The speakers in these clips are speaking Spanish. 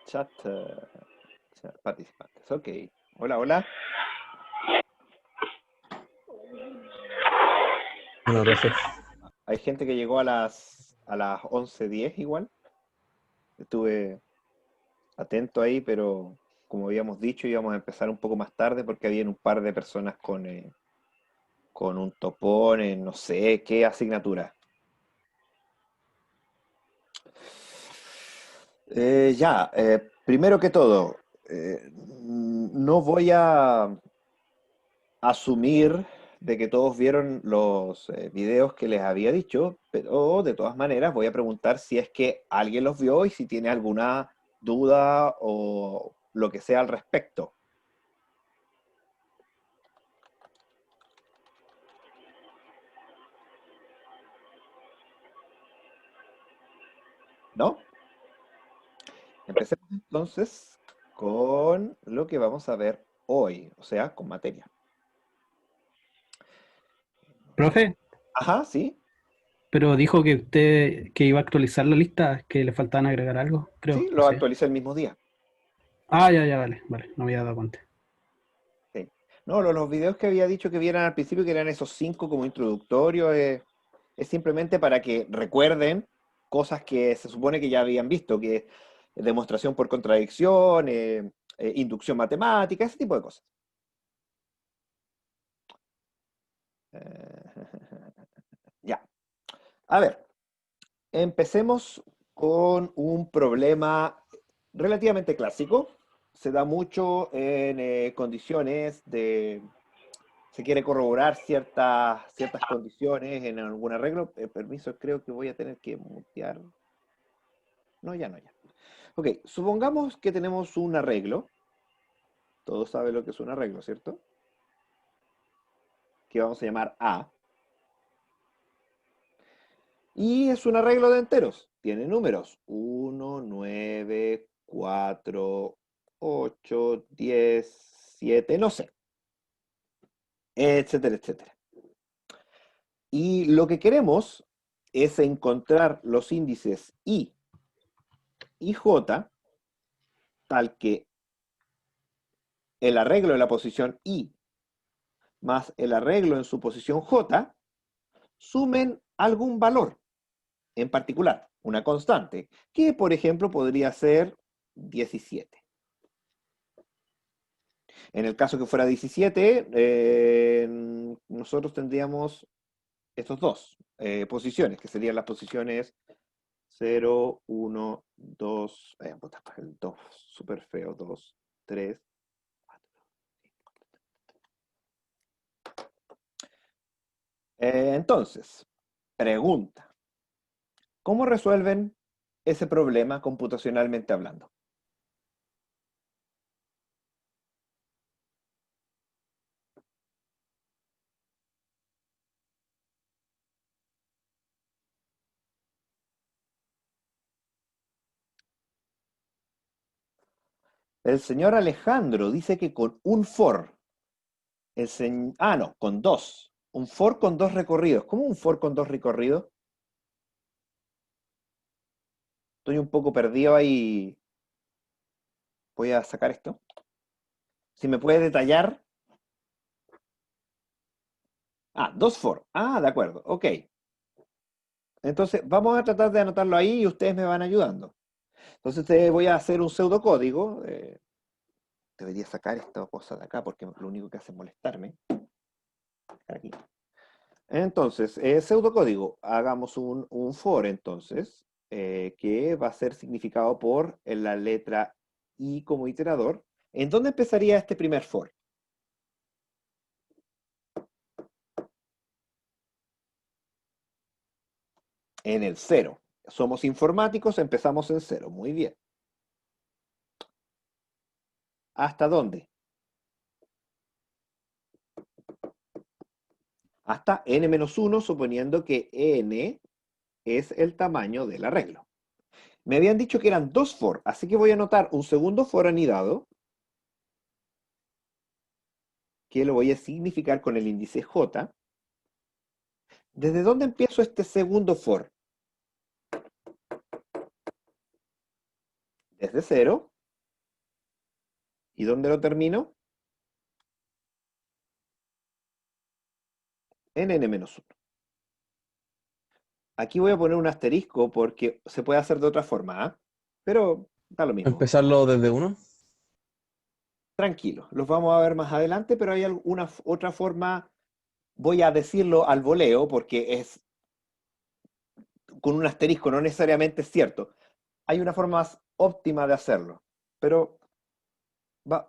Chat, chat participantes. Ok. Hola, hola. Bueno, profe. Hay gente que llegó a las 11:10 igual. Estuve atento ahí, pero como habíamos dicho, íbamos a empezar un poco más tarde porque habían un par de personas con un topón en no sé qué asignatura. Primero que todo, no voy a asumir de que todos vieron los videos que les había dicho, pero de todas maneras voy a preguntar si es que alguien los vio y si tiene alguna duda o lo que sea al respecto, ¿no? Empecemos entonces con lo que vamos a ver hoy, o sea, con materia. Profe, Ajá, sí, pero dijo que usted que iba a actualizar la lista, que le faltaban agregar algo, sí, creo, no lo sé. actualicé el mismo día. Ah, ya, ya, vale, vale, no me había dado cuenta. Sí. No, los videos que había dicho que vieran al principio, que eran esos cinco como introductorios, es simplemente para que recuerden cosas que se supone que ya habían visto, que es demostración por contradicción, inducción matemática, ese tipo de cosas. Ya. A ver, empecemos con un problema relativamente clásico. Se da mucho en condiciones de se quiere corroborar ciertas condiciones en algún arreglo. Permiso, creo que voy a tener que mutear. No, ya no, ya. Ok, supongamos que tenemos un arreglo. Todos saben lo que es un arreglo, ¿cierto? Que vamos a llamar A. Y es un arreglo de enteros. Tiene números. 1, 9, 4, 8, 10, 7, no sé. Etcétera, etcétera. Y lo que queremos es encontrar los índices I y J, tal que el arreglo de la posición I más el arreglo en su posición J sumen algún valor en particular, una constante, que por ejemplo podría ser 17. En el caso que fuera 17, nosotros tendríamos estos dos posiciones, que serían las posiciones 0, 1, 2, el 2, súper feo, 2, 3. Entonces, pregunta, ¿cómo resuelven ese problema computacionalmente hablando? El señor Alejandro dice que con un for. No, con dos. Un for con dos recorridos. ¿Cómo un for con dos recorridos? Estoy un poco perdido ahí. Voy a sacar esto. Si me puede detallar. Dos for. De acuerdo. Ok. Entonces, vamos a tratar de anotarlo ahí y ustedes me van ayudando. Entonces, voy a hacer un pseudocódigo. Debería sacar esta cosa de acá porque lo único que hace es molestarme. Aquí. Entonces, pseudocódigo. Hagamos un for entonces, que va a ser significado por la letra I como iterador. ¿En dónde empezaría este primer for? En el cero. Somos informáticos, empezamos en cero. Muy bien. ¿Hasta dónde? Hasta n-1, suponiendo que n es el tamaño del arreglo. Me habían dicho que eran dos for, así que voy a anotar un segundo for anidado, que lo voy a significar con el índice j. ¿Desde dónde empiezo este segundo for? Desde cero. ¿Y dónde lo termino? En n-1. Aquí voy a poner un asterisco porque se puede hacer de otra forma, ¿ah? Pero da lo mismo. Empezarlo desde uno. Tranquilo, los vamos a ver más adelante, pero hay alguna otra forma, voy a decirlo al voleo porque es con un asterisco, no necesariamente es cierto. Hay una forma más óptima de hacerlo, pero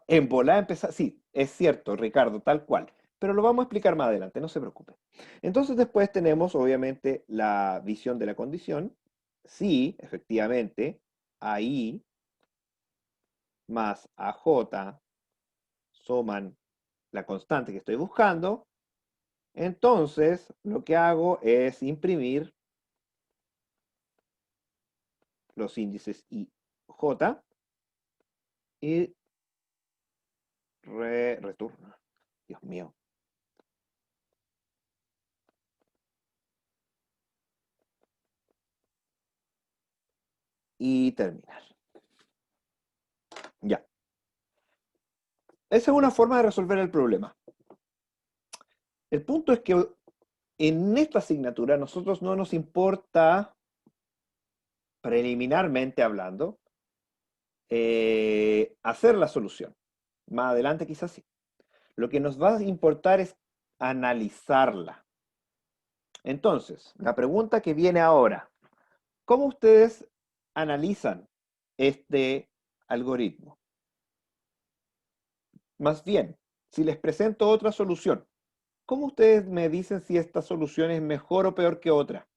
en volada empezar, sí, es cierto, Ricardo, tal cual, pero lo vamos a explicar más adelante, no se preocupe. Entonces después tenemos obviamente la visión de la condición, sí, efectivamente, AI más AJ suman la constante que estoy buscando. Entonces, lo que hago es imprimir los índices I, J y retorno. Dios mío. Y terminar. Ya. Esa es una forma de resolver el problema. El punto es que en esta asignatura a nosotros no nos importa, preliminarmente hablando, hacer la solución. Más adelante quizás sí. Lo que nos va a importar es analizarla. Entonces, la pregunta que viene ahora, ¿cómo ustedes analizan este algoritmo? Más bien, si les presento otra solución, ¿cómo ustedes me dicen si esta solución es mejor o peor que otra?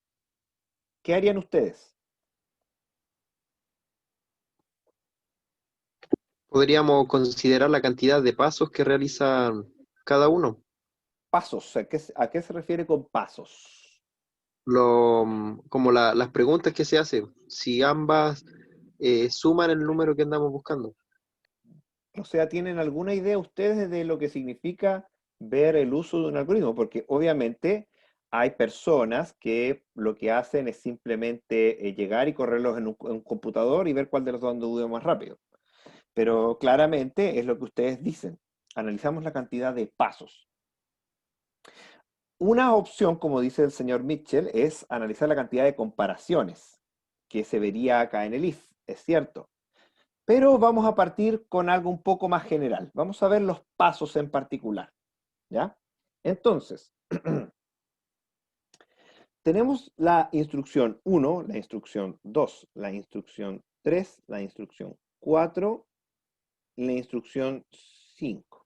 ¿Qué harían ustedes? Podríamos considerar la cantidad de pasos que realiza cada uno. Pasos, ¿a qué se refiere con pasos? Como las preguntas que se hacen, si ambas suman el número que andamos buscando. O sea, ¿tienen alguna idea ustedes de lo que significa ver el uso de un algoritmo? Porque obviamente hay personas que lo que hacen es simplemente llegar y correrlos en un computador y ver cuál de los dos anduvo más rápido. Pero claramente es lo que ustedes dicen. Analizamos la cantidad de pasos. Una opción, como dice el señor Mitchell, es analizar la cantidad de comparaciones que se vería acá en el if, es cierto. Pero vamos a partir con algo un poco más general. Vamos a ver los pasos en particular, ¿ya? Entonces, tenemos la instrucción 1, la instrucción 2, la instrucción 3, la instrucción 4 y la instrucción 5.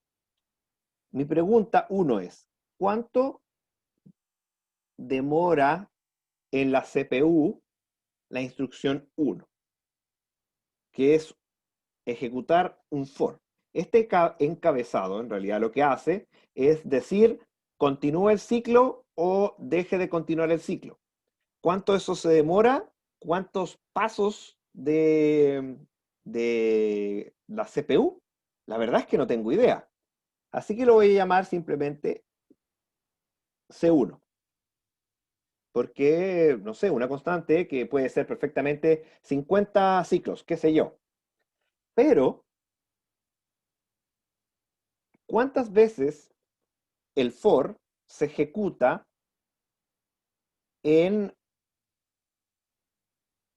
Mi pregunta 1 es, ¿cuánto demora en la CPU la instrucción 1? Que es ejecutar un for. Este encabezado, en realidad, lo que hace es decir, continúe el ciclo o deje de continuar el ciclo. ¿Cuánto eso se demora? ¿Cuántos pasos de la CPU? La verdad es que no tengo idea. Así que lo voy a llamar simplemente C1. Porque, no sé, una constante que puede ser perfectamente 50 ciclos, qué sé yo. Pero, ¿cuántas veces el for se ejecuta en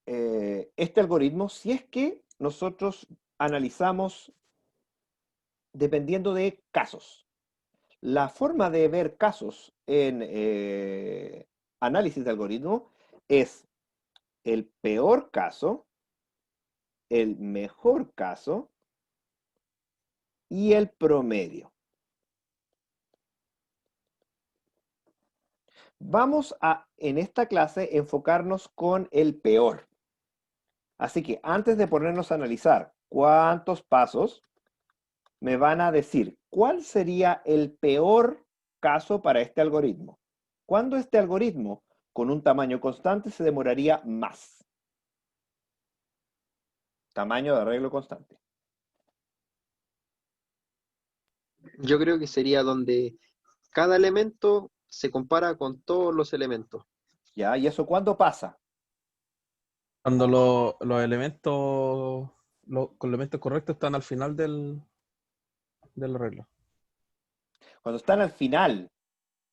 este algoritmo si es que nosotros analizamos dependiendo de casos? La forma de ver casos en análisis de algoritmo es el peor caso, el mejor caso y el promedio. Vamos a, en esta clase, enfocarnos con el peor. Así que antes de ponernos a analizar cuántos pasos, me van a decir cuál sería el peor caso para este algoritmo. ¿Cuándo este algoritmo con un tamaño constante se demoraría más? Tamaño de arreglo constante. Yo creo que sería donde cada elemento se compara con todos los elementos. ¿Ya? ¿Y eso cuándo pasa? Cuando los elementos, los elementos correctos están al final del arreglo. Cuando están al final,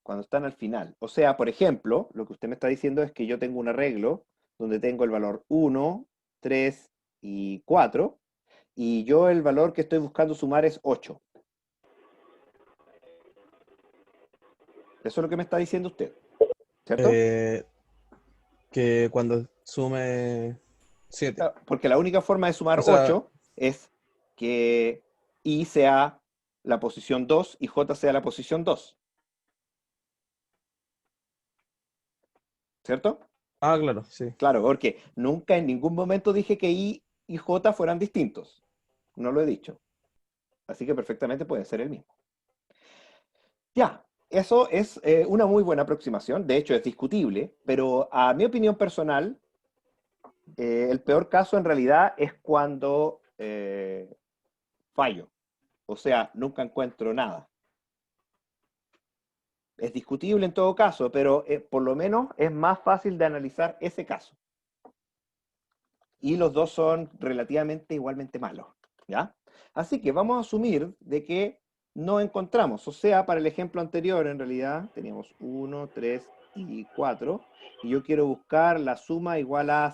cuando están al final. O sea, por ejemplo, lo que usted me está diciendo es que yo tengo un arreglo donde tengo el valor 1, 3 y 4, y yo el valor que estoy buscando sumar es 8. Eso es lo que me está diciendo usted, ¿cierto? Que cuando sume 7. Porque la única forma de sumar O sea, 8 es que I sea la posición 2 y J sea la posición 2, ¿cierto? claro, sí. Claro, porque nunca en ningún momento dije que I y J fueran distintos. No lo he dicho. Así que perfectamente pueden ser el mismo. Ya, eso es una muy buena aproximación. De hecho, es discutible, pero a mi opinión personal, el peor caso en realidad es cuando fallo. O sea, nunca encuentro nada. Es discutible en todo caso, pero por lo menos es más fácil de analizar ese caso. Y los dos son relativamente igualmente malos, ¿ya? Así que vamos a asumir de que no encontramos. O sea, para el ejemplo anterior, en realidad, teníamos 1, 3 y 4. Y yo quiero buscar la suma igual a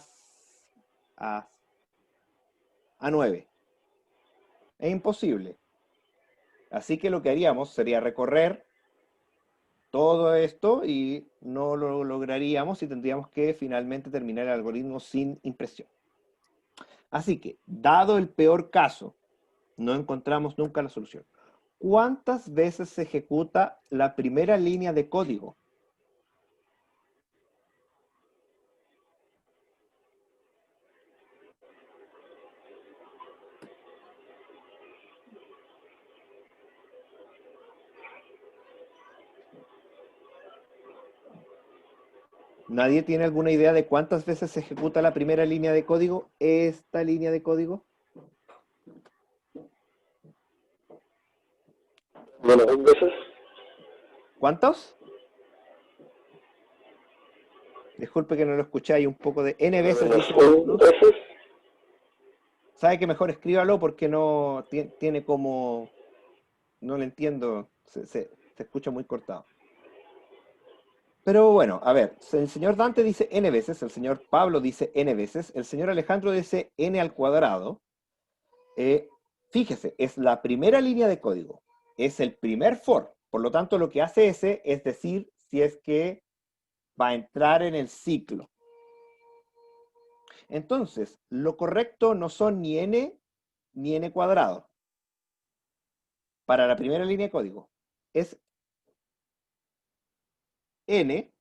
9. Es imposible. Así que lo que haríamos sería recorrer todo esto y no lo lograríamos y tendríamos que finalmente terminar el algoritmo sin impresión. Así que, dado el peor caso, no encontramos nunca la solución. ¿Cuántas veces se ejecuta la primera línea de código? ¿Nadie tiene alguna idea de cuántas veces se ejecuta la primera línea de código? ¿Esta línea de código? Bueno, 2 veces. ¿Cuántos? Disculpe que no lo escuché, hay un poco de N veces, Menos dice 1 veces. ¿Sabe que mejor escríbalo porque no tiene como... No lo entiendo, se escucha muy cortado. Pero bueno, a ver, el señor Dante dice n veces, el señor Pablo dice n veces, el señor Alejandro dice n al cuadrado. Fíjese, es la primera línea de código, es el primer for, por lo tanto lo que hace ese es decir si es que va a entrar en el ciclo. Entonces, lo correcto no son ni n cuadrado para la primera línea de código. Es n,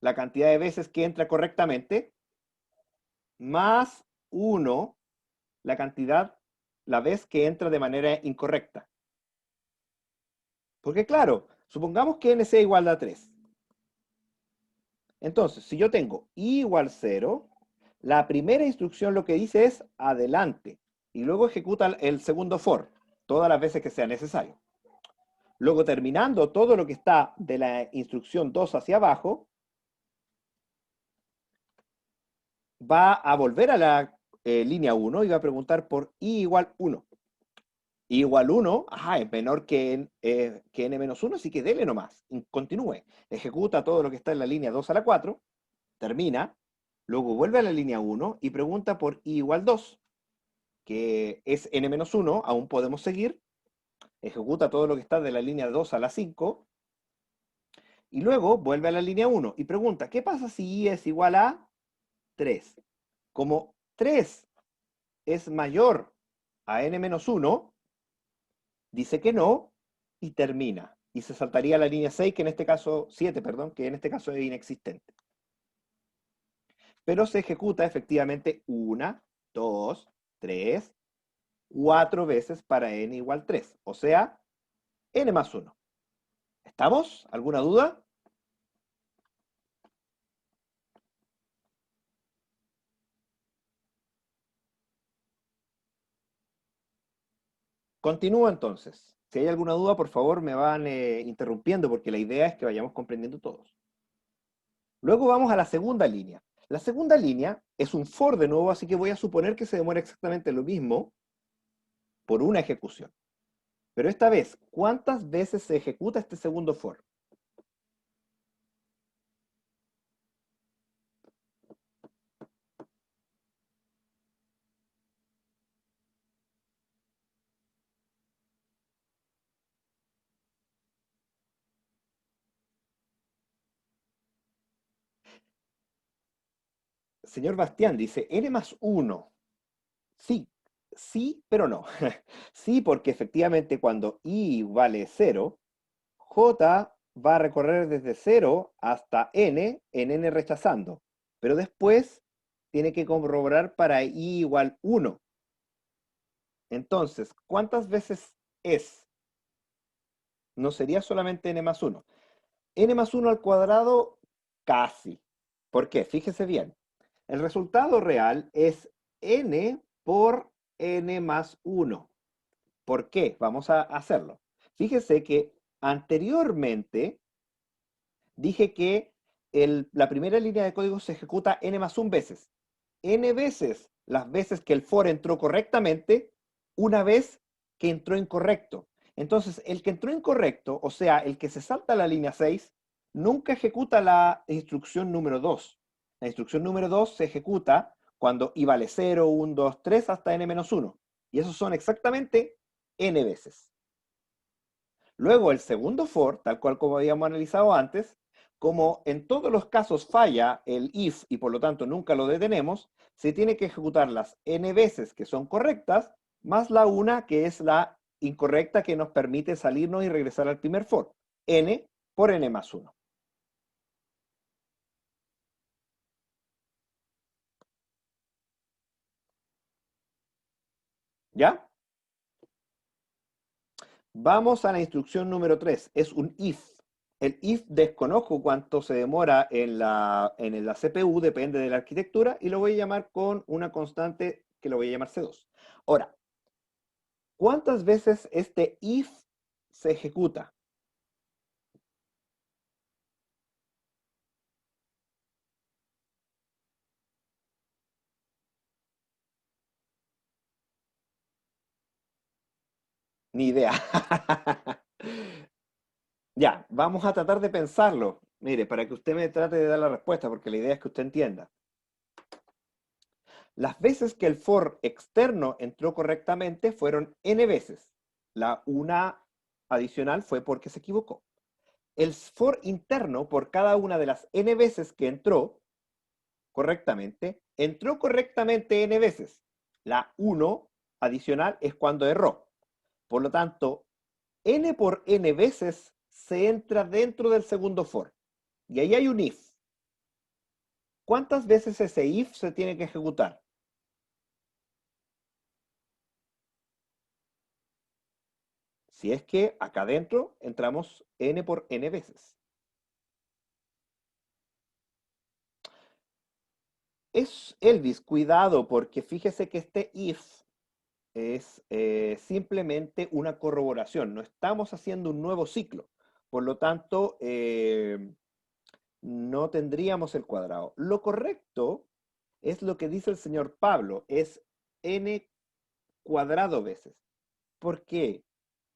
la cantidad de veces que entra correctamente, más 1, la vez que entra de manera incorrecta. Porque claro, supongamos que n sea igual a 3. Entonces, si yo tengo i igual 0, la primera instrucción lo que dice es adelante. Y luego ejecuta el segundo for, todas las veces que sea necesario. Luego, terminando todo lo que está de la instrucción 2 hacia abajo, va a volver a la línea 1 y va a preguntar por i igual 1. I igual 1, es menor que n-1, así que dele nomás, continúe. Ejecuta todo lo que está en la línea 2 a la 4, termina, luego vuelve a la línea 1 y pregunta por i igual 2, que es n-1, aún podemos seguir. Ejecuta todo lo que está de la línea 2 a la 5, y luego vuelve a la línea 1 y pregunta, ¿qué pasa si i es igual a 3? Como 3 es mayor a n-1, dice que no y termina. Y se saltaría la línea 6, que en este caso, 7, perdón, que en este caso es inexistente. Pero se ejecuta efectivamente 1, 2, 3, 4 veces para n igual 3. O sea, n más 1. ¿Estamos? ¿Alguna duda? Continúo entonces. Si hay alguna duda, por favor, me van interrumpiendo, porque la idea es que vayamos comprendiendo todos. Luego vamos a la segunda línea. La segunda línea es un for de nuevo, así que voy a suponer que se demora exactamente lo mismo por una ejecución. Pero esta vez, ¿cuántas veces se ejecuta este segundo for? Señor Bastián dice, n más 1. Sí, sí, pero no. Sí, porque efectivamente cuando i vale 0, j va a recorrer desde 0 hasta n, en n rechazando. Pero después tiene que corroborar para i igual 1. Entonces, ¿cuántas veces es? No sería solamente n más 1. N más 1 al cuadrado, casi. ¿Por qué? Fíjese bien. El resultado real es n por n más 1. ¿Por qué? Vamos a hacerlo. Fíjese que anteriormente dije que la primera línea de código se ejecuta n más 1 veces. N veces las veces que el for entró correctamente, una vez que entró incorrecto. Entonces, el que entró incorrecto, o sea, el que se salta la línea 6, nunca ejecuta la instrucción número 2. La instrucción número 2 se ejecuta cuando i vale 0, 1, 2, 3 hasta n menos 1. Y esos son exactamente n veces. Luego, el segundo for, tal cual como habíamos analizado antes, como en todos los casos falla el if y por lo tanto nunca lo detenemos, se tiene que ejecutar las n veces que son correctas, más la una que es la incorrecta que nos permite salirnos y regresar al primer for. N por n más 1. ¿Ya? Vamos a la instrucción número 3. Es un if. El if desconozco cuánto se demora en la CPU, depende de la arquitectura, y lo voy a llamar con una constante que lo voy a llamar C2. Ahora, ¿cuántas veces este if se ejecuta? Ni idea. Ya, vamos a tratar de pensarlo. Mire, para que usted me trate de dar la respuesta, porque la idea es que usted entienda. Las veces que el for externo entró correctamente fueron n veces. La una adicional fue porque se equivocó. El for interno, por cada una de las n veces que entró correctamente n veces. La 1 adicional es cuando erró. Por lo tanto, n por n veces se entra dentro del segundo for. Y ahí hay un if. ¿Cuántas veces ese if se tiene que ejecutar? Si es que acá adentro entramos n por n veces. Es Elvis, cuidado, porque fíjese que este if es simplemente una corroboración. No estamos haciendo un nuevo ciclo. Por lo tanto, no tendríamos el cuadrado. Lo correcto es lo que dice el señor Pablo, es n cuadrado veces. ¿Por qué?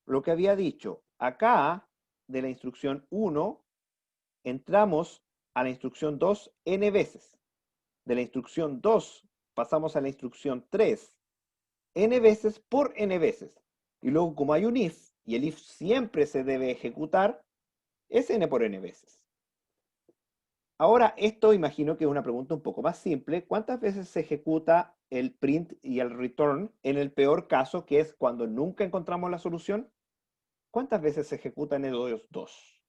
Lo que había dicho, acá de la instrucción 1 entramos a la instrucción 2 n veces. De la instrucción 2 pasamos a la instrucción 3 n veces por n veces. Y luego como hay un if, y el if siempre se debe ejecutar, es n por n veces. Ahora, esto imagino que es una pregunta un poco más simple. ¿Cuántas veces se ejecuta el print y el return en el peor caso, que es cuando nunca encontramos la solución? ¿Cuántas veces se ejecutan esos dos?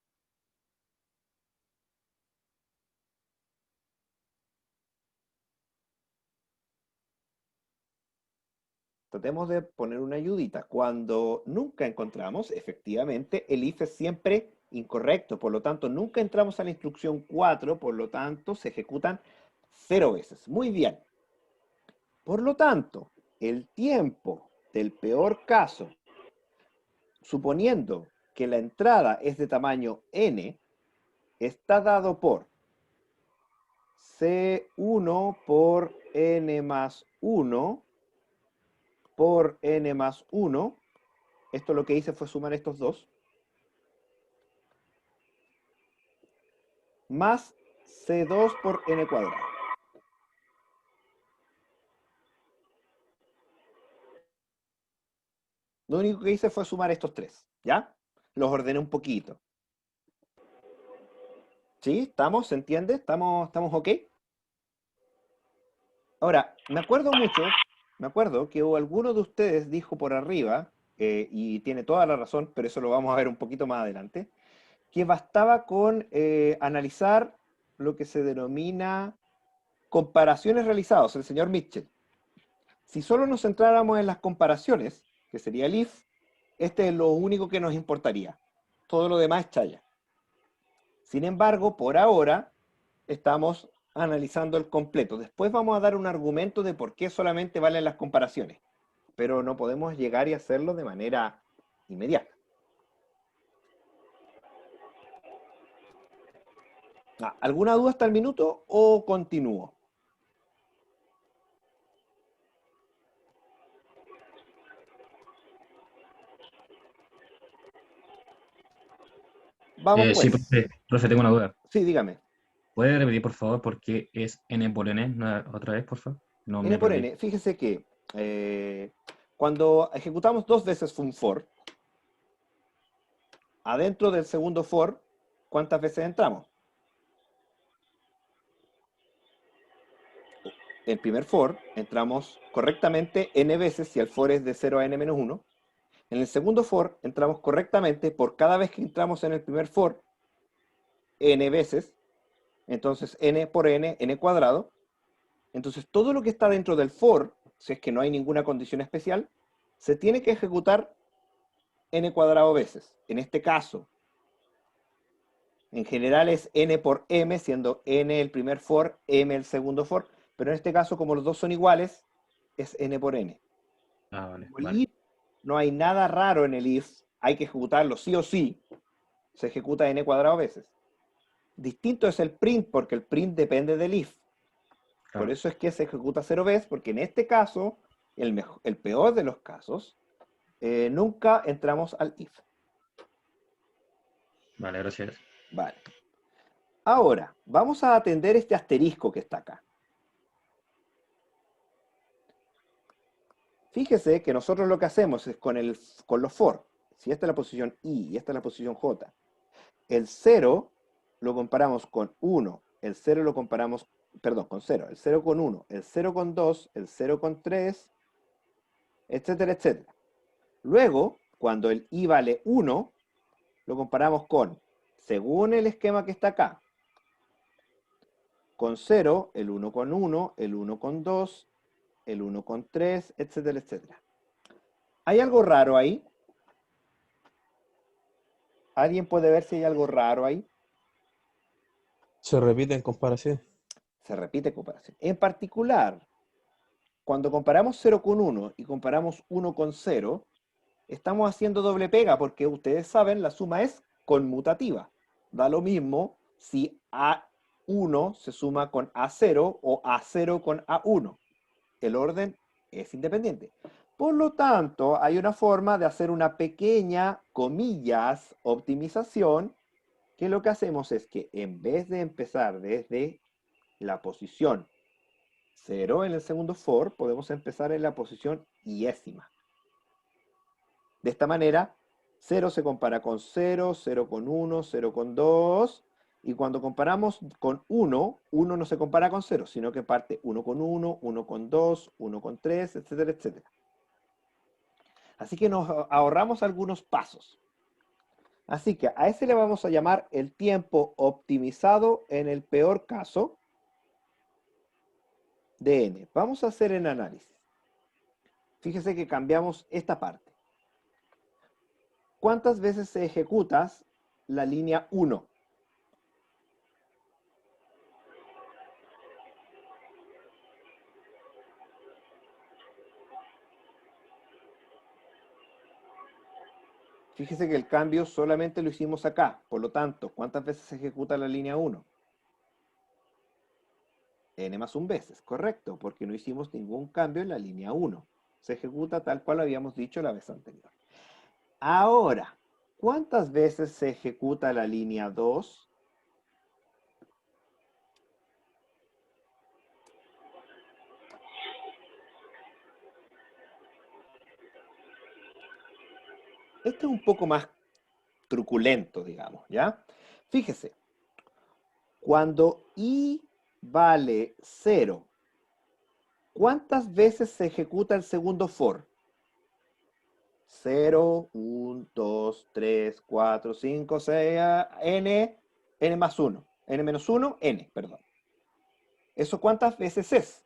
Tratemos de poner una ayudita. Cuando nunca encontramos, efectivamente, el if es siempre incorrecto. Por lo tanto, nunca entramos a la instrucción 4, por lo tanto, se ejecutan 0 veces. Muy bien. Por lo tanto, el tiempo del peor caso, suponiendo que la entrada es de tamaño n, está dado por C1 por n más 1 por n más 1 Esto lo que hice fue sumar estos dos. Más C2 por n cuadrado. Lo único que hice fue sumar estos tres, ¿ya? Los ordené un poquito. ¿Sí? ¿Estamos? ¿Se entiende? ¿Estamos ok? Ahora, me acuerdo que alguno de ustedes dijo por arriba, y tiene toda la razón, pero eso lo vamos a ver un poquito más adelante, que bastaba con analizar lo que se denomina comparaciones realizadas, el señor Mitchell. Si solo nos centráramos en las comparaciones, que sería el if, este es lo único que nos importaría. Todo lo demás es chaya. Sin embargo, por ahora, estamos analizando el completo. Después vamos a dar un argumento de por qué solamente valen las comparaciones, pero no podemos llegar y hacerlo de manera inmediata. ¿Alguna duda hasta el minuto o continúo? Vamos Sí, pues. profe, tengo una duda. Sí, dígame. ¿Puede repetir, por favor, por qué es n por n otra vez, por favor? No N me por perdí. N, fíjese que cuando ejecutamos dos veces un for, adentro del segundo for, ¿cuántas veces entramos? El primer for entramos correctamente n veces si el for es de 0 a n-1. En el segundo for entramos correctamente por cada vez que entramos en el primer for, n veces. Entonces n por n, n cuadrado. Entonces todo lo que está dentro del for, si es que no hay ninguna condición especial, se tiene que ejecutar n cuadrado veces. En este caso, en general es n por m, siendo n el primer for, m el segundo for, pero en este caso, como los dos son iguales, es n por n. Ah, vale, Como el vale. if, no hay nada raro en el if, hay que ejecutarlo sí o sí, se ejecuta n cuadrado veces. Distinto es el print, porque el print depende del if. Por Claro. eso es que se ejecuta 0 veces, porque en este caso, el peor de los casos, nunca entramos al if. Vale, gracias. Vale. Ahora, vamos a atender este asterisco que está acá. Fíjese que nosotros lo que hacemos es con los for, si esta es la posición I y esta es la posición J, el 0 lo comparamos con 1, el 0 lo comparamos, perdón, con 0, el 0 con 1, el 0 con 2, el 0 con 3, etcétera, etcétera. Luego, cuando el I vale 1, lo comparamos con, según el esquema que está acá, con 0, el 1 con 1, el 1 con 2, el 1 con 3, etcétera, etcétera. ¿Hay algo raro ahí? ¿Alguien puede ver si hay algo raro ahí? Se repite en comparación. Se repite comparación. En particular, cuando comparamos 0 con 1 y comparamos 1 con 0, estamos haciendo doble pega porque ustedes saben, la suma es conmutativa. Da lo mismo si A1 se suma con A0 o A0 con A1. El orden es independiente. Por lo tanto, hay una forma de hacer una pequeña, comillas, optimización, que lo que hacemos es que en vez de empezar desde la posición 0 en el segundo for, podemos empezar en la posición iésima. De esta manera, 0 se compara con 0, 0 con 1, 0 con 2, y cuando comparamos con 1, 1 no se compara con 0, sino que parte 1 con 1, 1 con 2, 1 con 3, etcétera, etcétera. Así que nos ahorramos algunos pasos. Así que a ese le vamos a llamar el tiempo optimizado en el peor caso de n. Vamos a hacer el análisis. Fíjese que cambiamos esta parte. ¿Cuántas veces se ejecuta la línea 1? Fíjese que el cambio solamente lo hicimos acá. Por lo tanto, ¿cuántas veces se ejecuta la línea 1? N más 1 veces, correcto, porque no hicimos ningún cambio en la línea 1. Se ejecuta tal cual habíamos dicho la vez anterior. Ahora, ¿cuántas veces se ejecuta la línea 2? Este es un poco más truculento, digamos, ¿ya? Fíjese, cuando i vale 0, ¿cuántas veces se ejecuta el segundo for? 0, 1, 2, 3, 4, 5, 6, n más 1. N menos 1, n, perdón. ¿Eso cuántas veces es?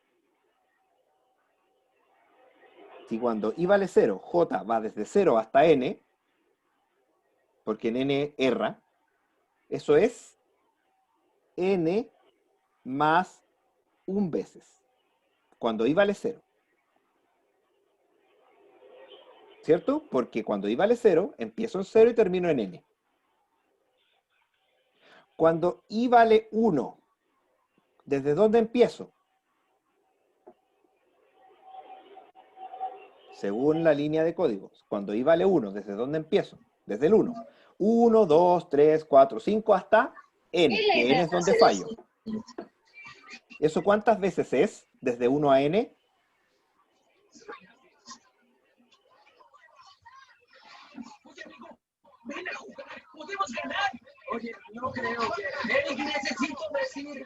Si cuando i vale 0, j va desde 0 hasta n, porque en n erra, eso es n más 1 veces, cuando i vale 0. ¿Cierto? Porque cuando i vale 0, empiezo en 0 y termino en n. Cuando i vale 1, ¿desde dónde empiezo? Según la línea de códigos. Cuando i vale 1, ¿desde dónde empiezo? Desde el 1. 1, 2, 3, 4, 5 hasta n, que n es donde fallo. ¿Eso cuántas veces es? Desde 1 a n. Ven a jugar, podemos ganar. Oye, no creo que... Eric, necesito decir...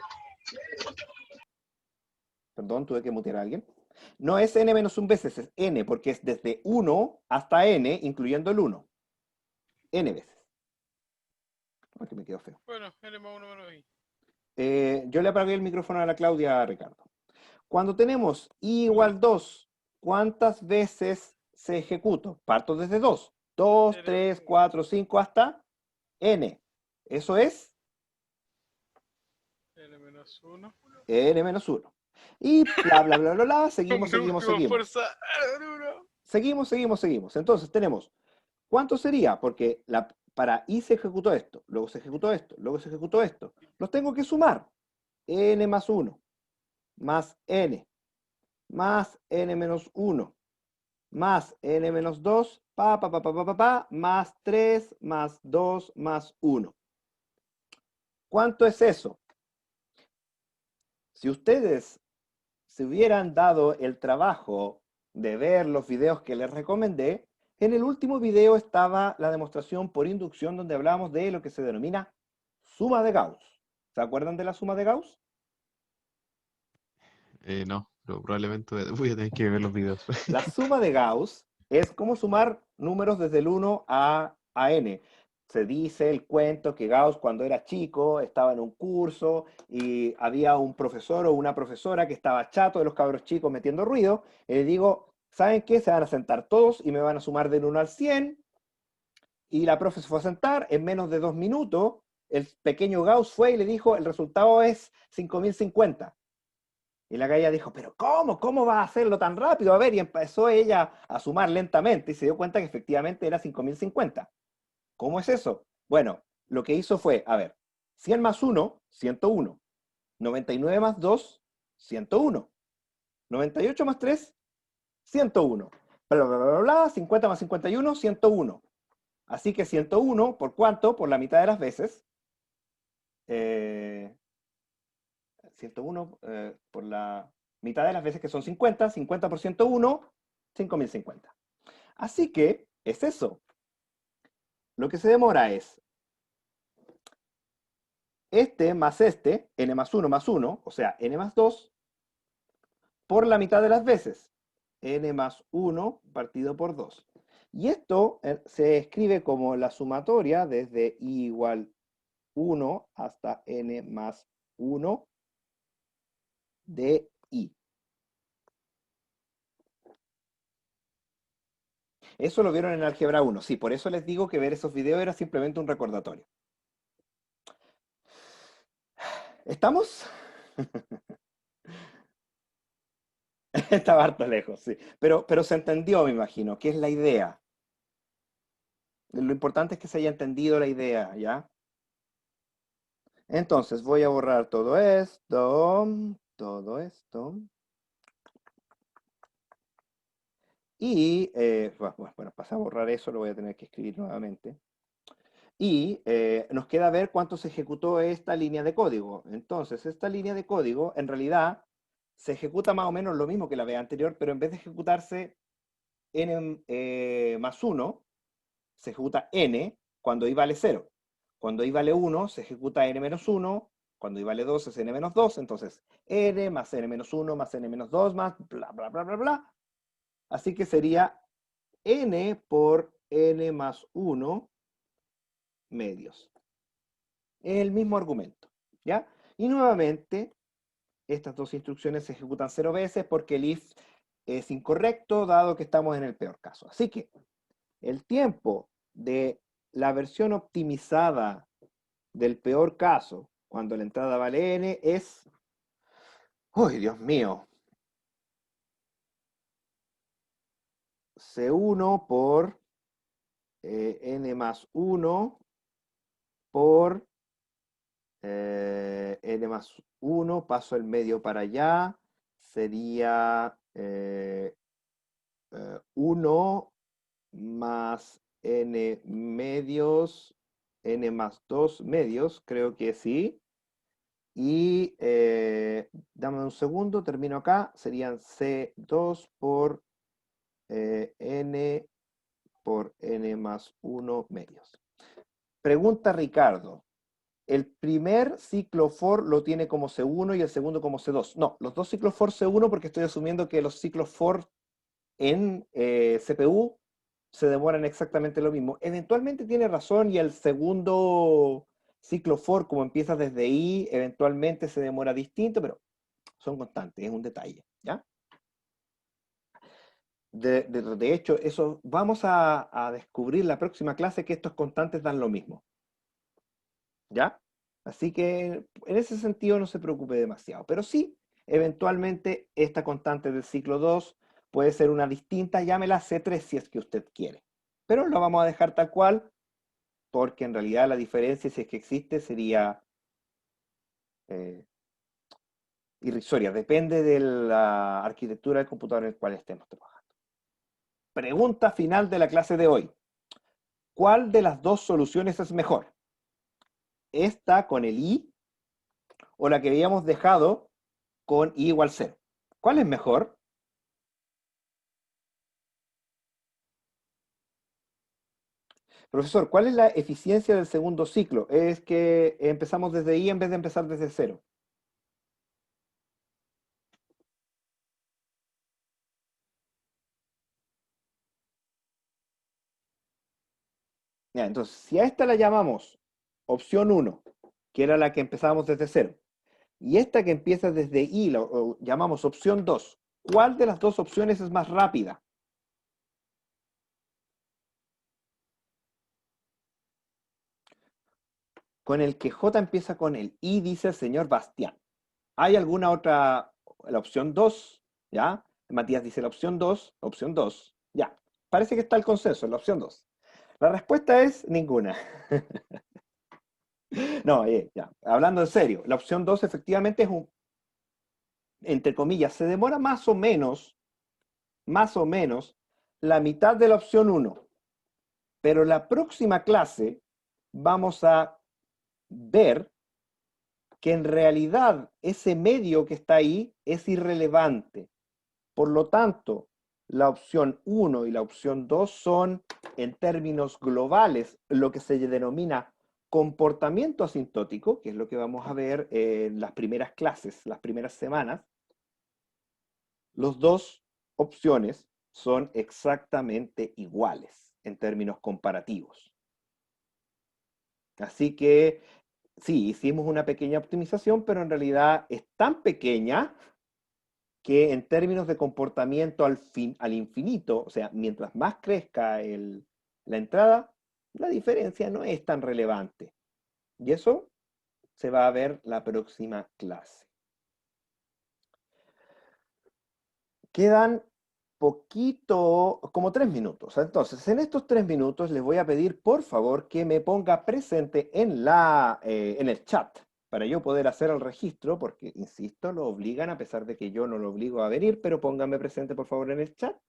Perdón, tuve que mutear a alguien. No es n menos 1 veces, es n, porque es desde 1 hasta n, incluyendo el 1. N veces. Aquí me quedó feo. Bueno, N más 1 menos I. Yo le apagué el micrófono a la Claudia, Ricardo. Cuando tenemos i igual 2, ¿cuántas veces se ejecuta? Parto desde 2. 2, 3, 4, 5 hasta n. Eso es N menos 1. n menos 1. Y bla, bla, bla, bla, bla. Seguimos. Fuerza. Seguimos. Entonces tenemos, ¿cuánto sería? Porque para i se ejecutó esto, luego se ejecutó esto, luego se ejecutó esto. Los tengo que sumar. N más 1, más n menos 1, más n menos 2, más 3, más 2, más 1. ¿Cuánto es eso? Si ustedes se hubieran dado el trabajo de ver los videos que les recomendé, en el último video estaba la demostración por inducción donde hablábamos de lo que se denomina suma de Gauss. ¿Se acuerdan de la suma de Gauss? No, pero probablemente voy a tener que ver los videos. La suma de Gauss es como sumar números desde el 1 a n. Se dice el cuento que Gauss cuando era chico estaba en un curso y había un profesor o una profesora que estaba chato de los cabros chicos metiendo ruido. Y le digo, ¿saben qué? Se van a sentar todos y me van a sumar del 1 al 100. Y la profe se fue a sentar en menos de 2 minutos. El pequeño Gauss fue y le dijo, el resultado es 5050. Y la galla dijo, pero ¿cómo? ¿Cómo va a hacerlo tan rápido? A ver, y empezó ella a sumar lentamente y se dio cuenta que efectivamente era 5050. ¿Cómo es eso? Bueno, lo que hizo fue, a ver, 100 más 1, 101. 99 más 2, 101. 98 más 3, 101. Bla, bla, bla, bla, 50 más 51, 101. Así que 101, ¿por cuánto? Por la mitad de las veces. 101 por la mitad de las veces que son 50, 50 por 101, 5050. Así que es eso. Lo que se demora es este más este, n más 1, o sea, n más 2, por la mitad de las veces. N más 1 partido por 2. Y esto se escribe como la sumatoria desde i igual 1 hasta n más 1 de i. Eso lo vieron en Álgebra 1. Sí, por eso les digo que ver esos videos era simplemente un recordatorio. ¿Estamos? Estaba harto lejos, sí. Pero se entendió, me imagino, que es la idea. Lo importante es que se haya entendido la idea, ¿ya? Entonces, voy a borrar todo esto. Y, bueno, para borrar eso lo voy a tener que escribir nuevamente. Y nos queda ver cuánto se ejecutó esta línea de código. Entonces, esta línea de código, en realidad, se ejecuta más o menos lo mismo que la vez anterior, pero en vez de ejecutarse n más 1, se ejecuta n cuando i vale 0. Cuando i vale 1, se ejecuta n menos 1. Cuando i vale 2, es n menos 2. Entonces, n más n menos 1 más n menos 2 más bla, bla, bla, bla, bla. Así que sería n por n más 1 medios. Es el mismo argumento, ¿ya? Y nuevamente, estas dos instrucciones se ejecutan 0 veces porque el if es incorrecto, dado que estamos en el peor caso. Así que el tiempo de la versión optimizada del peor caso, cuando la entrada vale n, es... ¡Uy, Dios mío! C1 por n más 1 por n más 1, paso el medio para allá, sería 1 más n medios, n más 2 medios, creo que sí. Y dame un segundo, termino acá, serían C2 por n por n más 1 medios. Pregunta Ricardo. ¿El primer ciclo for lo tiene como C1 y el segundo como C2? No, los dos ciclos for C1 porque estoy asumiendo que los ciclos for en CPU se demoran exactamente lo mismo. Eventualmente tiene razón y el segundo ciclo for, como empieza desde I, eventualmente se demora distinto, pero son constantes, es un detalle, ¿ya? De hecho, eso vamos a descubrir la próxima clase que estos constantes dan lo mismo. ¿Ya? Así que en ese sentido no se preocupe demasiado. Pero sí, eventualmente esta constante del ciclo 2 puede ser una distinta, llámela C3 si es que usted quiere. Pero lo vamos a dejar tal cual, porque en realidad la diferencia, si es que existe, sería irrisoria. Depende de la arquitectura del computador en el cual estemos trabajando. Pregunta final de la clase de hoy. ¿Cuál de las dos soluciones es mejor? ¿Esta con el i o la que habíamos dejado con i igual 0? ¿Cuál es mejor? Profesor, ¿cuál es la eficiencia del segundo ciclo? Es que empezamos desde i en vez de empezar desde 0. Ya, entonces, si a esta la llamamos opción 1, que era la que empezábamos desde 0, y esta que empieza desde i la llamamos opción 2, ¿cuál de las dos opciones es más rápida? Con el que J empieza con el I, dice el señor Bastián. ¿Hay alguna otra? La opción 2, ¿ya? Matías dice la opción 2, ya. Parece que está el consenso en la opción 2. La respuesta es ninguna. No, ya. Hablando en serio, la opción 2 efectivamente es un, entre comillas, se demora más o menos, la mitad de la opción 1. Pero la próxima clase vamos a ver que en realidad ese medio que está ahí es irrelevante. Por lo tanto, la opción 1 y la opción 2 son, en términos globales, lo que se denomina comportamiento asintótico, que es lo que vamos a ver en las primeras clases, las primeras semanas. Las dos opciones son exactamente iguales en términos comparativos. Así que sí, hicimos una pequeña optimización, pero en realidad es tan pequeña que en términos de comportamiento al infinito, o sea, mientras más crezca la entrada, la diferencia no es tan relevante. Y eso se va a ver la próxima clase. Quedan poquito, como 3 minutos. Entonces, en estos 3 minutos les voy a pedir, por favor, que me ponga presente en el chat, para yo poder hacer el registro, porque, insisto, lo obligan, a pesar de que yo no lo obligo a venir, pero pónganme presente, por favor, en el chat.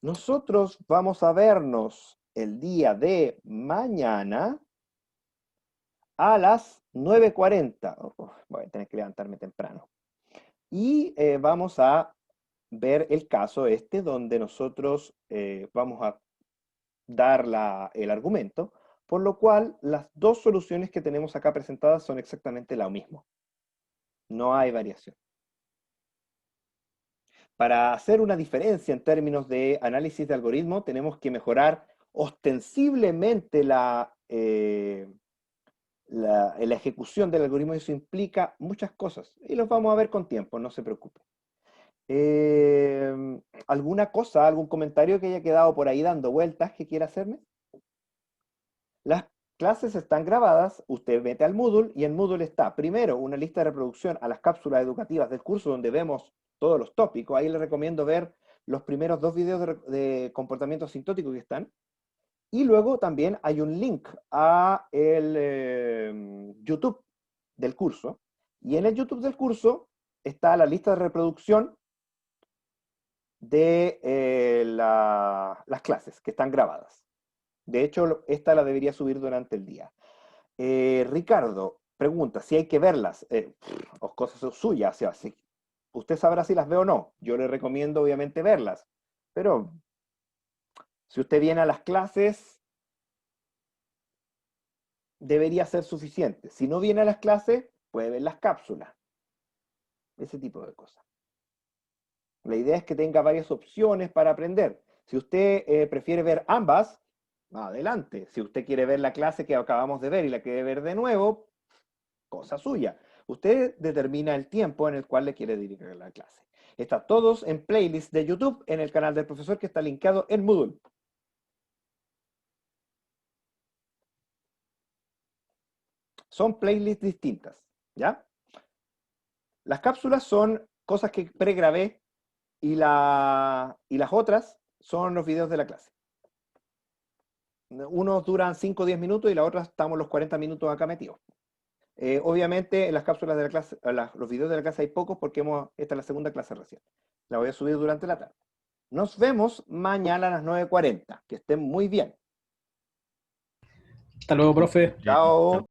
Nosotros vamos a vernos el día de mañana a las 9:40. Voy a tener que levantarme temprano. Y vamos a ver el caso este donde nosotros vamos a dar el argumento, por lo cual las dos soluciones que tenemos acá presentadas son exactamente lo mismo. No hay variación. Para hacer una diferencia en términos de análisis de algoritmo, tenemos que mejorar ostensiblemente la ejecución del algoritmo, y eso implica muchas cosas. Y los vamos a ver con tiempo, no se preocupe. ¿Alguna cosa, algún comentario que haya quedado por ahí dando vueltas que quiera hacerme? Las clases están grabadas, usted mete al Moodle y en Moodle está primero una lista de reproducción a las cápsulas educativas del curso donde vemos todos los tópicos. Ahí le recomiendo ver los primeros 2 videos de comportamiento asintótico que están. Y luego también hay un link a el YouTube del curso. Y en el YouTube del curso está la lista de reproducción de las clases que están grabadas. De hecho, esta la debería subir durante el día. Ricardo pregunta si hay que verlas, o cosas suyas, o sea, si usted sabrá si las veo o no. Yo le recomiendo obviamente verlas, pero si usted viene a las clases, debería ser suficiente. Si no viene a las clases, puede ver las cápsulas. Ese tipo de cosas. La idea es que tenga varias opciones para aprender. Si usted prefiere ver ambas, adelante. Si usted quiere ver la clase que acabamos de ver y la quiere ver de nuevo, cosa suya. Usted determina el tiempo en el cual le quiere dirigir la clase. Están todos en playlist de YouTube en el canal del profesor que está linkado en Moodle. Son playlists distintas, ¿ya? Las cápsulas son cosas que pregrabé y las otras son los videos de la clase. Unos duran 5 o 10 minutos y la otra estamos los 40 minutos acá metidos. Obviamente en las cápsulas de la clase, los videos de la clase hay pocos porque esta es la segunda clase recién. La voy a subir durante la tarde. Nos vemos mañana a las 9:40. Que estén muy bien. Hasta luego, profe. Chao.